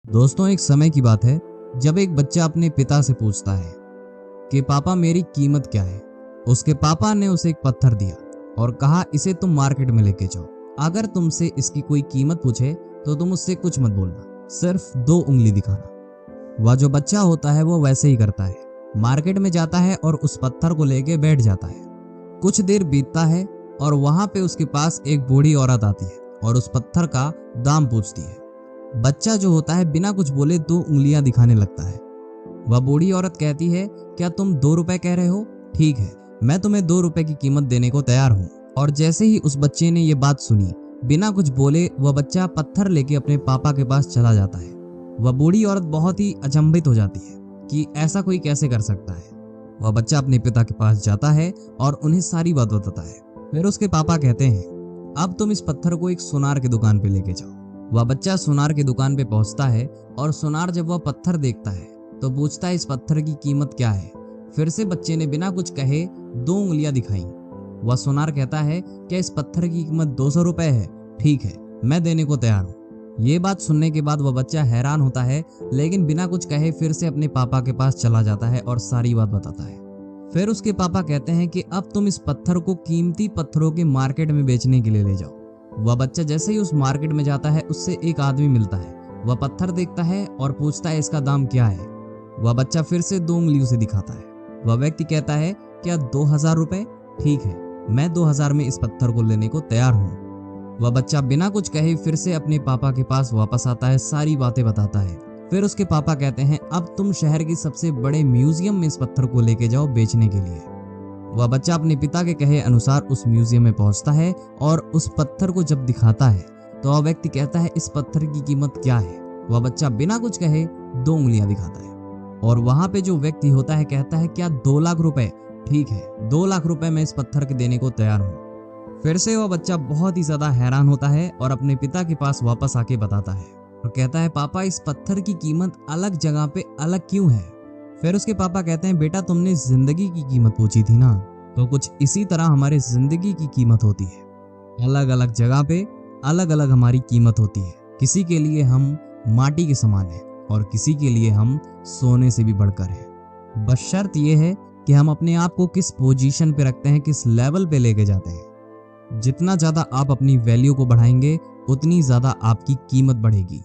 दोस्तों, एक समय की बात है जब एक बच्चा अपने पिता से पूछता है कि पापा मेरी कीमत क्या है। उसके पापा ने उसे एक पत्थर दिया और कहा इसे तुम मार्केट में लेके जाओ। अगर तुमसे इसकी कोई कीमत पूछे तो तुम उससे कुछ मत बोलना, सिर्फ 2 उंगली दिखाना। वह जो बच्चा होता है वो वैसे ही करता है, मार्केट में जाता है और उस पत्थर को लेके बैठ जाता है। कुछ देर बीतता है और वहां पे उसके पास एक बूढ़ी औरत आती है और उस पत्थर का दाम पूछती है। बच्चा जो होता है बिना कुछ बोले 2 उंगलियां दिखाने लगता है। वह बूढ़ी औरत कहती है, क्या तुम 2 रुपए कह रहे हो? ठीक है, मैं तुम्हें 2 रुपए की कीमत देने को तैयार हूँ। और जैसे ही उस बच्चे ने ये बात सुनी, बिना कुछ बोले वह बच्चा पत्थर लेके अपने पापा के पास चला जाता है। वह बूढ़ी औरत बहुत ही अचंभित हो जाती है कि ऐसा कोई कैसे कर सकता है। वह बच्चा अपने पिता के पास जाता है और उन्हें सारी बात बताता है। फिर उसके पापा कहते हैं, अब तुम इस पत्थर को एक सुनार की दुकान पे लेके जाओ। वह बच्चा सुनार की दुकान पे पहुंचता है और सुनार जब वह पत्थर देखता है तो पूछता है इस पत्थर की कीमत क्या है। फिर से बच्चे ने बिना कुछ कहे 2 उंगलियां दिखाई। वह सुनार कहता है, क्या इस पत्थर की कीमत 200 रुपए है? ठीक है, मैं देने को तैयार हूँ। ये बात सुनने के बाद वह बच्चा हैरान होता है, लेकिन बिना कुछ कहे फिर से अपने पापा के पास चला जाता है और सारी बात बताता है। फिर उसके पापा कहते हैं कि अब तुम इस पत्थर को कीमती पत्थरों के मार्केट में बेचने के लिए ले जाओ। वह बच्चा जैसे ही उस मार्केट में जाता है उससे एक आदमी मिलता है। वह पत्थर देखता है और पूछता है इसका दाम क्या है। वह बच्चा फिर से 2 उंगलियों से दिखाता है। वह व्यक्ति कहता है, क्या 2000 रुपए? ठीक है, मैं 2000 में इस पत्थर को लेने को तैयार हूँ। वह बच्चा बिना कुछ कहे फिर से अपने पापा के पास वापस आता है, सारी बातें बताता है। फिर उसके पापा कहते हैं, अब तुम शहर की सबसे बड़े म्यूजियम में इस पत्थर को लेके जाओ बेचने के लिए। वह बच्चा अपने पिता के कहे अनुसार उस म्यूजियम में पहुंचता है और उस पत्थर को जब दिखाता है तो वह व्यक्ति कहता है इस पत्थर की कीमत क्या है। वह बच्चा बिना कुछ कहे 2 उंगलियां दिखाता है और वहां पे जो व्यक्ति होता है कहता है, क्या 2 लाख रुपए? ठीक है, 2 लाख रुपए मैं इस पत्थर के देने को तैयार हूँ। फिर से वह बच्चा बहुत ही ज्यादा हैरान होता है और अपने पिता के पास वापस आके बताता है और कहता है, पापा इस पत्थर की कीमत अलग जगह पे अलग क्यों है? फिर उसके पापा कहते हैं, बेटा तुमने जिंदगी की कीमत पूछी थी ना, तो कुछ इसी तरह हमारी जिंदगी की कीमत होती है। अलग अलग जगह पे अलग अलग हमारी कीमत होती है। किसी के लिए हम माटी के समान हैं और किसी के लिए हम सोने से भी बढ़कर हैं। बस शर्त यह है कि हम अपने आप को किस पोजीशन पे रखते हैं, किस लेवल पे लेके जाते हैं। जितना ज्यादा आप अपनी वैल्यू को बढ़ाएंगे उतनी ज्यादा आपकी कीमत बढ़ेगी।